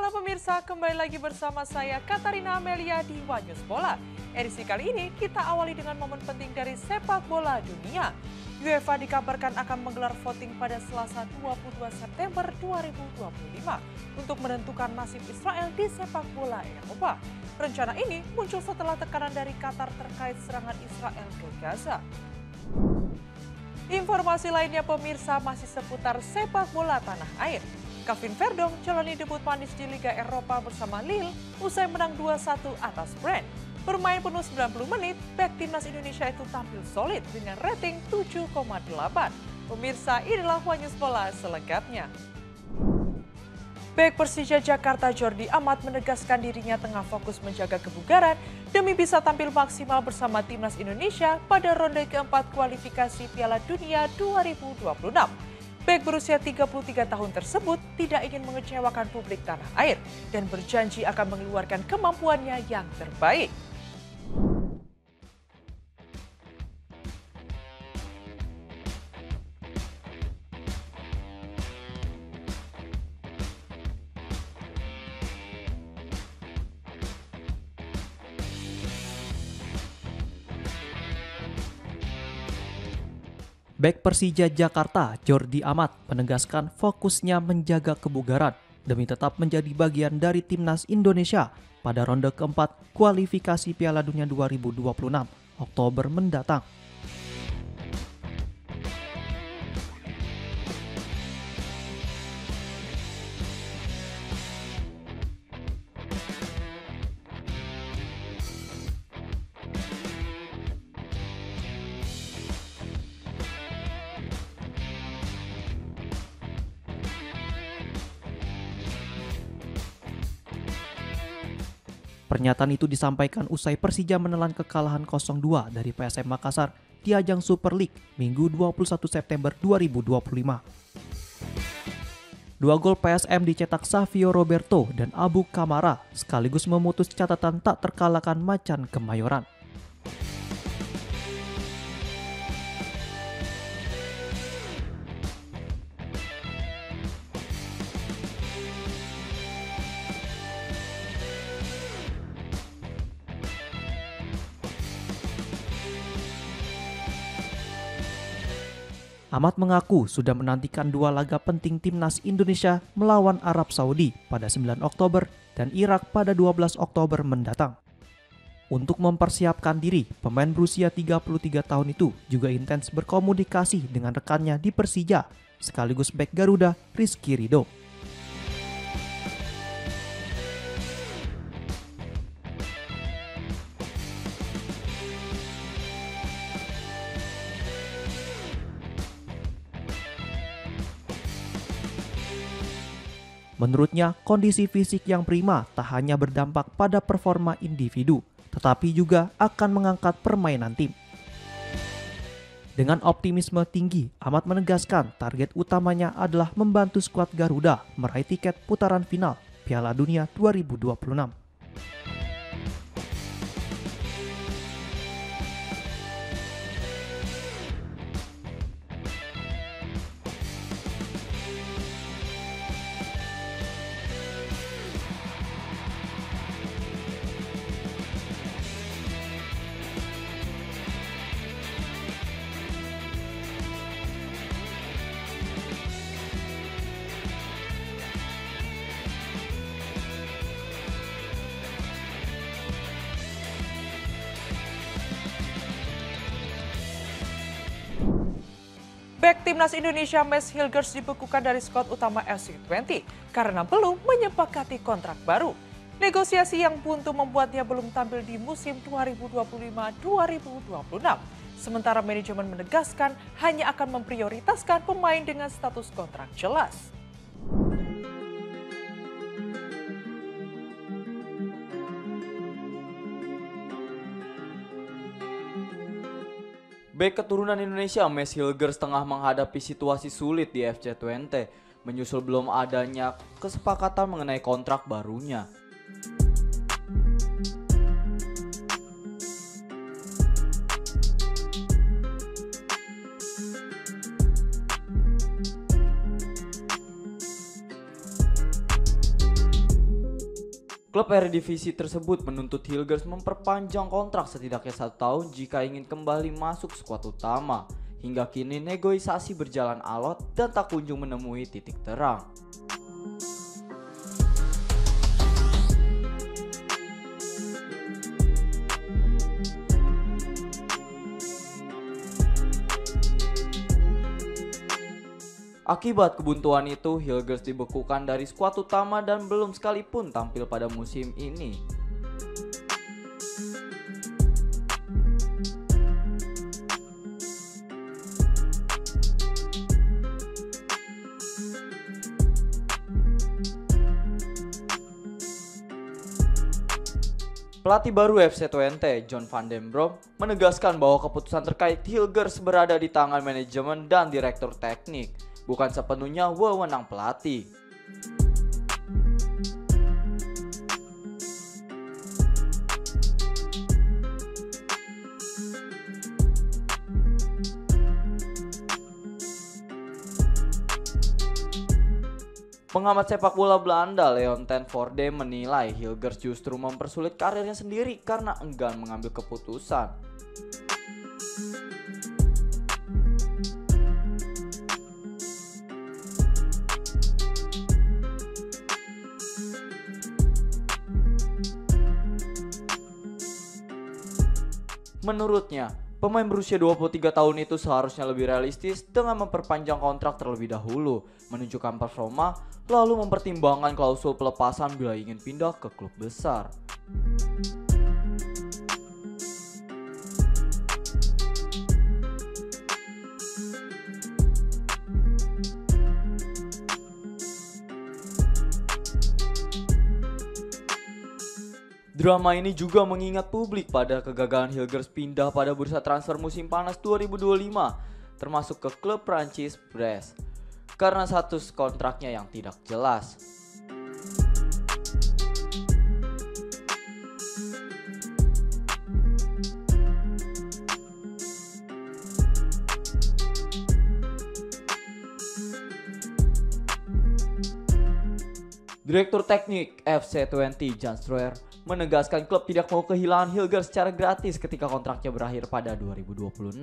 malam pemirsa, kembali lagi bersama saya Katarina Amelia di Wanyus Bola. Edisi kali ini kita awali dengan momen penting dari sepak bola dunia. UEFA dikabarkan akan menggelar voting pada Selasa 22 September 2025 untuk menentukan nasib Israel di sepak bola Eropa. Rencana ini muncul setelah tekanan dari Qatar terkait serangan Israel ke Gaza. Informasi lainnya pemirsa masih seputar sepak bola tanah air. Kevin Verdonk jalani debut manis di Liga Eropa bersama Lille usai menang 2-1 atas Brest. Bermain penuh 90 menit, bek timnas Indonesia itu tampil solid dengan rating 7,8. Pemirsa, inilah Wanyus Bola selengkapnya. Bek Persija Jakarta Jordi Amat menegaskan dirinya tengah fokus menjaga kebugaran demi bisa tampil maksimal bersama timnas Indonesia pada ronde keempat kualifikasi Piala Dunia 2026. Bek berusia 33 tahun tersebut tidak ingin mengecewakan publik tanah air dan berjanji akan mengeluarkan kemampuannya yang terbaik. Bek Persija Jakarta Jordi Amat menegaskan fokusnya menjaga kebugaran demi tetap menjadi bagian dari timnas Indonesia pada ronde keempat kualifikasi Piala Dunia 2026 Oktober mendatang. Pernyataan itu disampaikan usai Persija menelan kekalahan 0-2 dari PSM Makassar di ajang Super League Minggu 21 September 2025. Dua gol PSM dicetak Savio Roberto dan Abu Kamara sekaligus memutus catatan tak terkalahkan Macan Kemayoran. Amat mengaku sudah menantikan dua laga penting timnas Indonesia melawan Arab Saudi pada 9 Oktober dan Irak pada 12 Oktober mendatang. Untuk mempersiapkan diri, pemain berusia 33 tahun itu juga intens berkomunikasi dengan rekannya di Persija, sekaligus bek Garuda Rizky Ridho. Menurutnya, kondisi fisik yang prima tak hanya berdampak pada performa individu, tetapi juga akan mengangkat permainan tim. Dengan optimisme tinggi, Amat menegaskan target utamanya adalah membantu skuad Garuda meraih tiket putaran final Piala Dunia 2026. Bek timnas Indonesia Mads Hilgers dibekukan dari skuad utama FC20 karena belum menyepakati kontrak baru. Negosiasi yang buntu membuatnya belum tampil di musim 2025-2026. Sementara manajemen menegaskan hanya akan memprioritaskan pemain dengan status kontrak jelas. Bek keturunan Indonesia Mads Hilgers tengah menghadapi situasi sulit di FC20, menyusul belum adanya kesepakatan mengenai kontrak barunya. Klub Eredivisie tersebut menuntut Hilgers memperpanjang kontrak setidaknya 1 tahun jika ingin kembali masuk skuad utama. Hingga kini negosiasi berjalan alot dan tak kunjung menemui titik terang. Akibat kebuntuan itu, Hilgers dibekukan dari skuad utama dan belum sekalipun tampil pada musim ini. Pelatih baru FC Twente, John van den Brom, menegaskan bahwa keputusan terkait Hilgers berada di tangan manajemen dan direktur teknik, bukan sepenuhnya wewenang pelatih. Pengamat sepak bola Belanda Leon ten Voorde menilai Hilgers justru mempersulit karirnya sendiri karena enggan mengambil keputusan. Menurutnya, pemain berusia 23 tahun itu seharusnya lebih realistis dengan memperpanjang kontrak terlebih dahulu, menunjukkan performa, lalu mempertimbangkan klausul pelepasan bila ingin pindah ke klub besar. Drama ini juga mengingat publik pada kegagalan Hilgers pindah pada bursa transfer musim panas 2025, termasuk ke klub Prancis Brest, karena status kontraknya yang tidak jelas. Direktur teknik FC Twente Jan Streuer menegaskan klub tidak mau kehilangan Hilgers secara gratis ketika kontraknya berakhir pada 2026.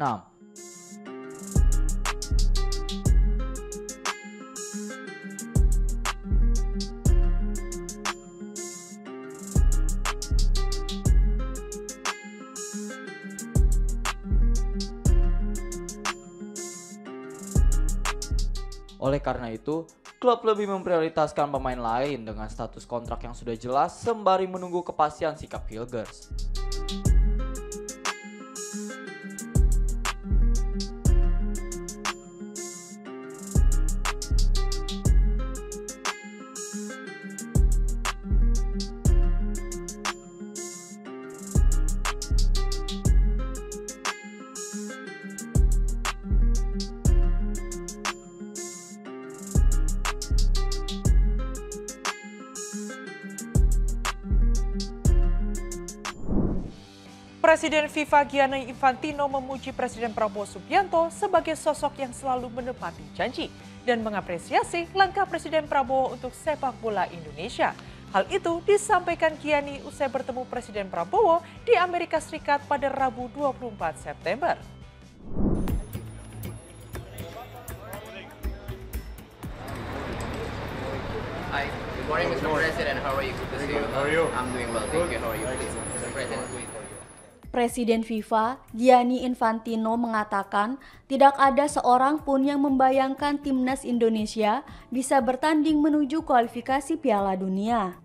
Oleh karena itu, klub lebih memprioritaskan pemain lain dengan status kontrak yang sudah jelas sembari menunggu kepastian sikap Hilgers. Presiden FIFA Gianni Infantino memuji Presiden Prabowo Subianto sebagai sosok yang selalu menepati janji dan mengapresiasi langkah Presiden Prabowo untuk sepak bola Indonesia. Hal itu disampaikan Gianni usai bertemu Presiden Prabowo di Amerika Serikat pada Rabu 24 September. Hi, good morning, Mr. President. How are you? Good to see you. How are you? I'm doing well, thank you. How are you? Please, Mr. President, wait for you. Presiden FIFA Gianni Infantino mengatakan tidak ada seorang pun yang membayangkan timnas Indonesia bisa bertanding menuju kualifikasi Piala Dunia.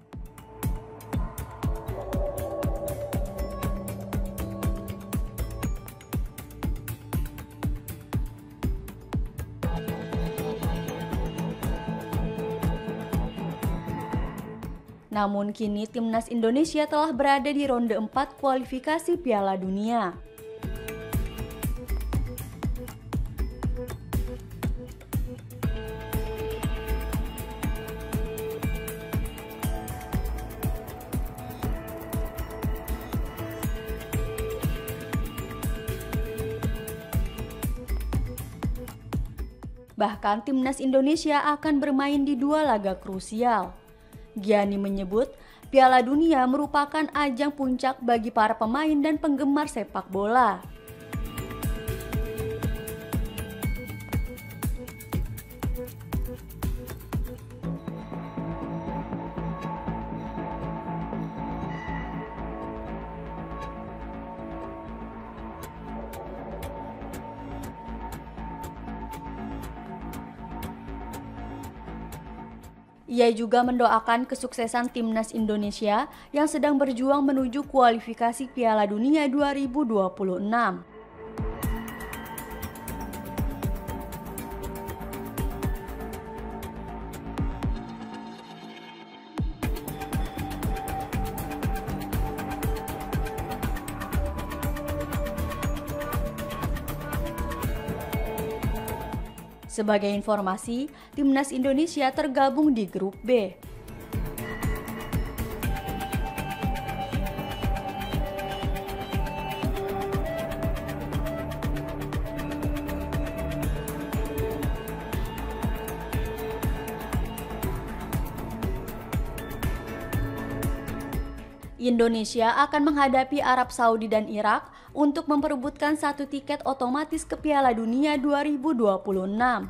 Namun kini timnas Indonesia telah berada di ronde 4 kualifikasi Piala Dunia. Bahkan timnas Indonesia akan bermain di 2 laga krusial. Gianni menyebut Piala Dunia merupakan ajang puncak bagi para pemain dan penggemar sepak bola. Ia juga mendoakan kesuksesan timnas Indonesia yang sedang berjuang menuju kualifikasi Piala Dunia 2026. Sebagai informasi, timnas Indonesia tergabung di grup B. Indonesia akan menghadapi Arab Saudi dan Irak untuk memperebutkan satu tiket otomatis ke Piala Dunia 2026.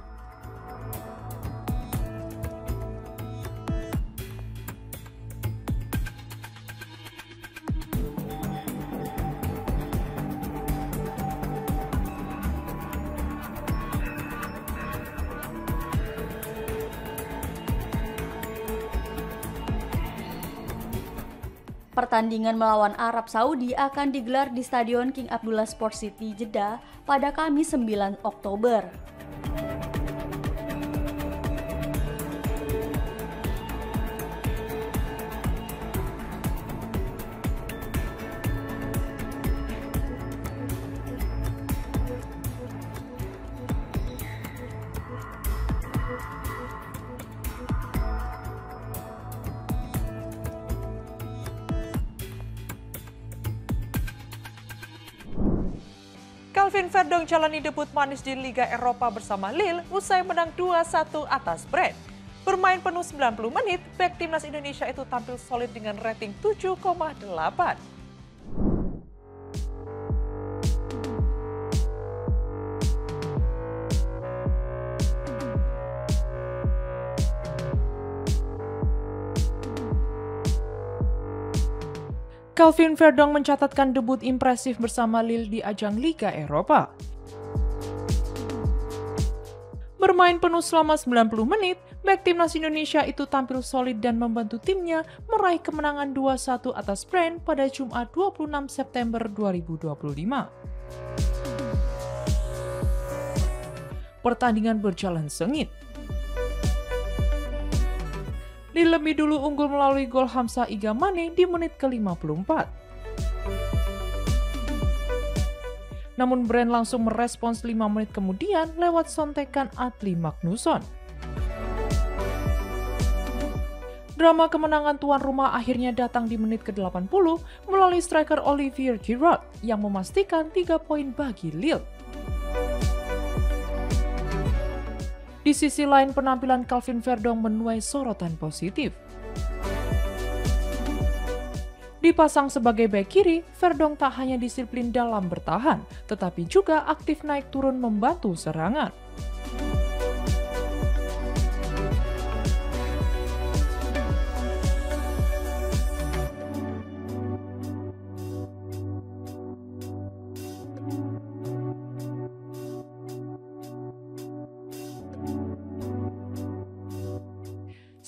Pertandingan melawan Arab Saudi akan digelar di Stadion King Abdullah Sports City, Jeddah pada Kamis 9 Oktober. Calvin Verdong jalani debut manis di Liga Eropa bersama Lille usai menang 2-1 atas Brest. Bermain penuh 90 menit, bek timnas Indonesia itu tampil solid dengan rating 7,8. Calvin Verdong mencatatkan debut impresif bersama Lille di ajang Liga Eropa. Bermain penuh selama 90 menit, bek timnas Indonesia itu tampil solid dan membantu timnya meraih kemenangan 2-1 atas Brest pada Jumat 26 September 2025. Pertandingan berjalan sengit. Lille lebih dulu unggul melalui gol Hamza Igamane di menit ke-54. Namun Brest langsung merespons 5 menit kemudian lewat sontekan Atli Magnusson. Drama kemenangan tuan rumah akhirnya datang di menit ke-80 melalui striker Olivier Giroud yang memastikan 3 poin bagi Lille. Di sisi lain, penampilan Calvin Verdong menuai sorotan positif. Dipasang sebagai bek kiri, Verdong tak hanya disiplin dalam bertahan, tetapi juga aktif naik turun membantu serangan.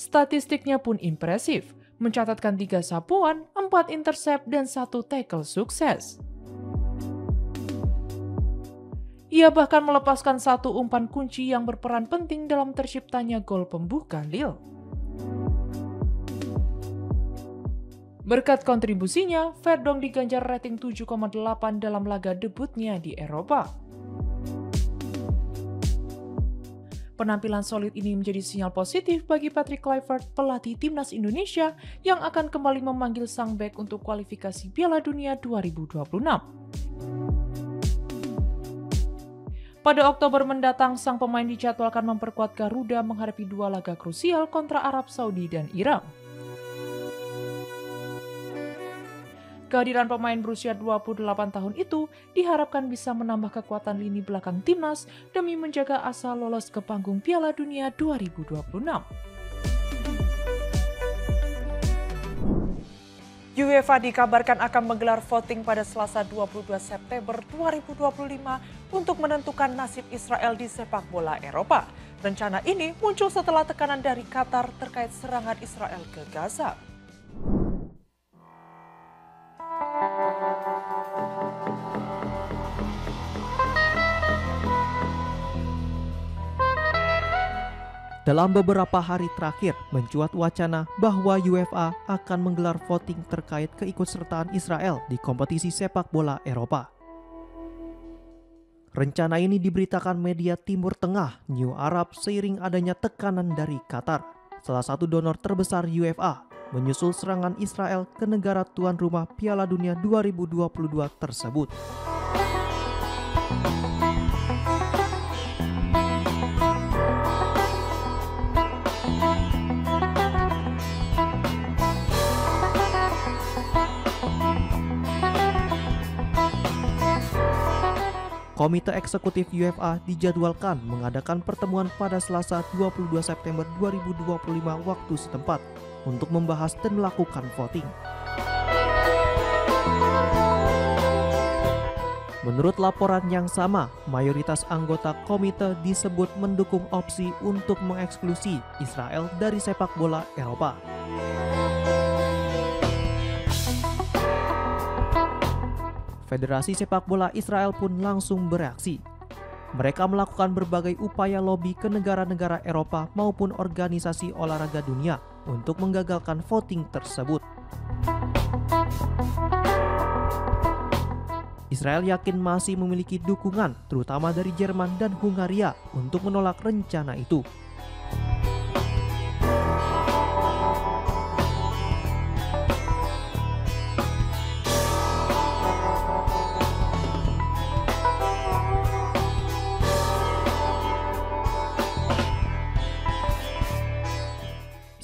Statistiknya pun impresif, mencatatkan 3 sapuan, 4 intercept, dan 1 tackle sukses. Ia bahkan melepaskan 1 umpan kunci yang berperan penting dalam terciptanya gol pembuka Lille. Berkat kontribusinya, Verdong diganjar rating 7,8 dalam laga debutnya di Eropa. Penampilan solid ini menjadi sinyal positif bagi Patrick Kluivert, pelatih timnas Indonesia yang akan kembali memanggil sang bek untuk kualifikasi Piala Dunia 2026. Pada Oktober mendatang, sang pemain dijadwalkan memperkuat Garuda menghadapi 2 laga krusial kontra Arab Saudi dan Irak. Kehadiran pemain berusia 28 tahun itu diharapkan bisa menambah kekuatan lini belakang timnas demi menjaga asa lolos ke panggung Piala Dunia 2026. UEFA dikabarkan akan menggelar voting pada Selasa 22 September 2025 untuk menentukan nasib Israel di sepak bola Eropa. Rencana ini muncul setelah tekanan dari Qatar terkait serangan Israel ke Gaza. Dalam beberapa hari terakhir, mencuat wacana bahwa UEFA akan menggelar voting terkait keikutsertaan Israel di kompetisi sepak bola Eropa. Rencana ini diberitakan media Timur Tengah, New Arab, seiring adanya tekanan dari Qatar, salah satu donor terbesar UEFA, menyusul serangan Israel ke negara tuan rumah Piala Dunia 2022 tersebut. Komite Eksekutif UEFA dijadwalkan mengadakan pertemuan pada Selasa 22 September 2025 waktu setempat untuk membahas dan melakukan voting. Menurut laporan yang sama, mayoritas anggota komite disebut mendukung opsi untuk mengeksklusi Israel dari sepak bola Eropa. Federasi Sepak Bola Israel pun langsung bereaksi. Mereka melakukan berbagai upaya lobi ke negara-negara Eropa maupun organisasi olahraga dunia untuk menggagalkan voting tersebut. Israel yakin masih memiliki dukungan, terutama dari Jerman dan Hungaria, untuk menolak rencana itu.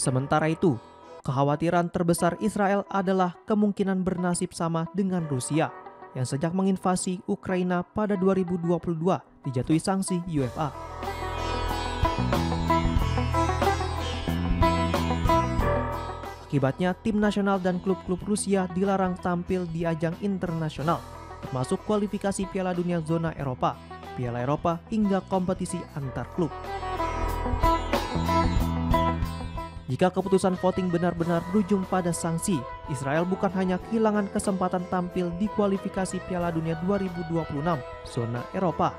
Sementara itu, kekhawatiran terbesar Israel adalah kemungkinan bernasib sama dengan Rusia yang sejak menginvasi Ukraina pada 2022 dijatuhi sanksi UEFA. Akibatnya, tim nasional dan klub-klub Rusia dilarang tampil di ajang internasional, termasuk kualifikasi Piala Dunia zona Eropa, Piala Eropa hingga kompetisi antar klub. Jika keputusan voting benar-benar berujung pada sanksi, Israel bukan hanya kehilangan kesempatan tampil di kualifikasi Piala Dunia 2026 zona Eropa,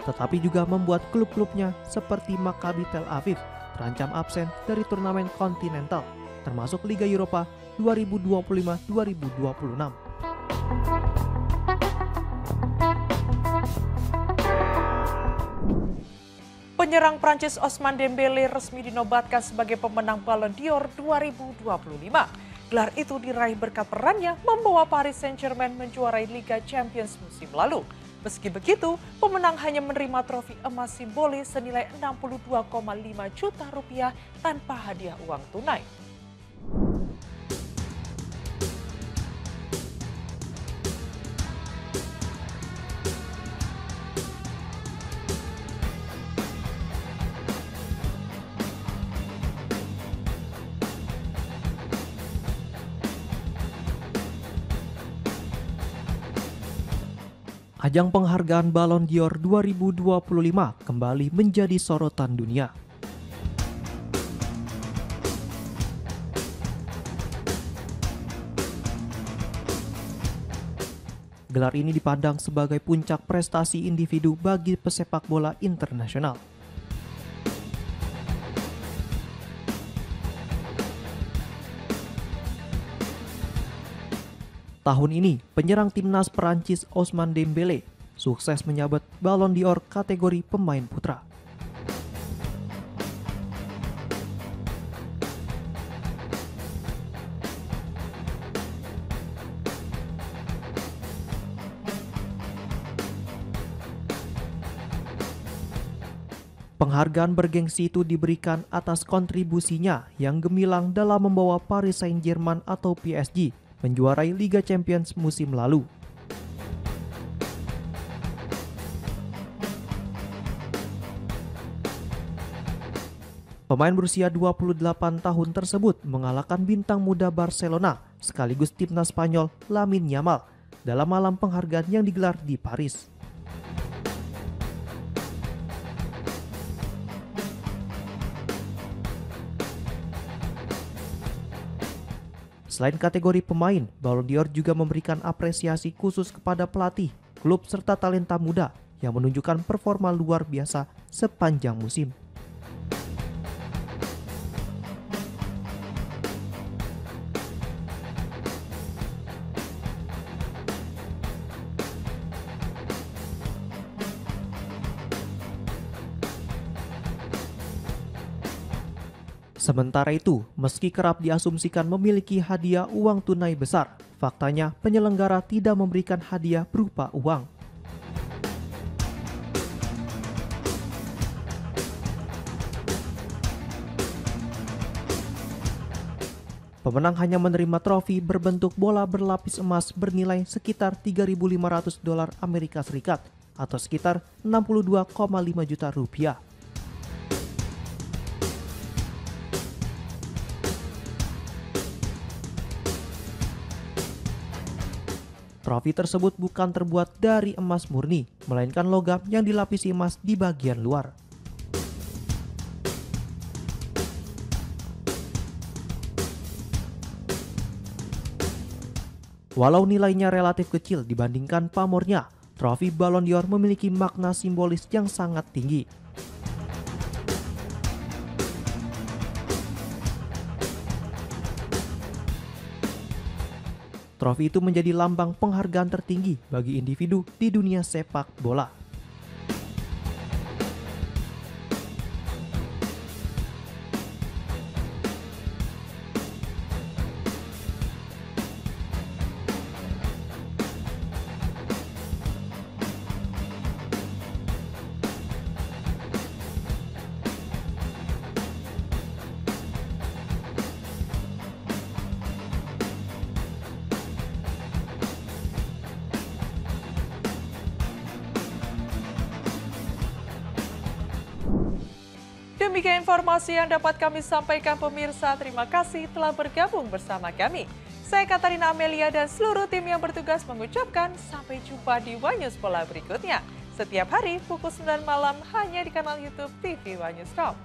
tetapi juga membuat klub-klubnya seperti Maccabi Tel Aviv terancam absen dari turnamen kontinental, termasuk Liga Eropa 2025-2026. Penyerang Prancis Ousmane Dembélé resmi dinobatkan sebagai pemenang Ballon d'Or 2025. Gelar itu diraih berkat perannya membawa Paris Saint-Germain menjuarai Liga Champions musim lalu. Meski begitu, pemenang hanya menerima trofi emas simbolis senilai 62,5 juta rupiah tanpa hadiah uang tunai. Ajang penghargaan Ballon d'Or 2025 kembali menjadi sorotan dunia. Gelar ini dipandang sebagai puncak prestasi individu bagi pesepak bola internasional. Tahun ini, penyerang timnas Perancis Ousmane Dembélé sukses menyabet Ballon d'Or kategori pemain putra. Penghargaan bergengsi itu diberikan atas kontribusinya yang gemilang dalam membawa Paris Saint-Germain atau PSG menjuarai Liga Champions musim lalu. Pemain berusia 28 tahun tersebut mengalahkan bintang muda Barcelona sekaligus timnas Spanyol Lamine Yamal dalam malam penghargaan yang digelar di Paris. Selain kategori pemain, Ballon d'Or juga memberikan apresiasi khusus kepada pelatih, klub serta talenta muda yang menunjukkan performa luar biasa sepanjang musim. Sementara itu, meski kerap diasumsikan memiliki hadiah uang tunai besar, faktanya penyelenggara tidak memberikan hadiah berupa uang. Pemenang hanya menerima trofi berbentuk bola berlapis emas bernilai sekitar $3.500 Amerika Serikat atau sekitar 62,5 juta rupiah. Trofi tersebut bukan terbuat dari emas murni, melainkan logam yang dilapisi emas di bagian luar. Walau nilainya relatif kecil dibandingkan pamornya, trofi Ballon d'Or memiliki makna simbolis yang sangat tinggi. Trofi itu menjadi lambang penghargaan tertinggi bagi individu di dunia sepak bola. Demikian informasi yang dapat kami sampaikan pemirsa. Terima kasih telah bergabung bersama kami. Saya Katarina Amelia dan seluruh tim yang bertugas mengucapkan sampai jumpa di One News Bola berikutnya. Setiap hari pukul 9 malam hanya di kanal YouTube TV One News Talk.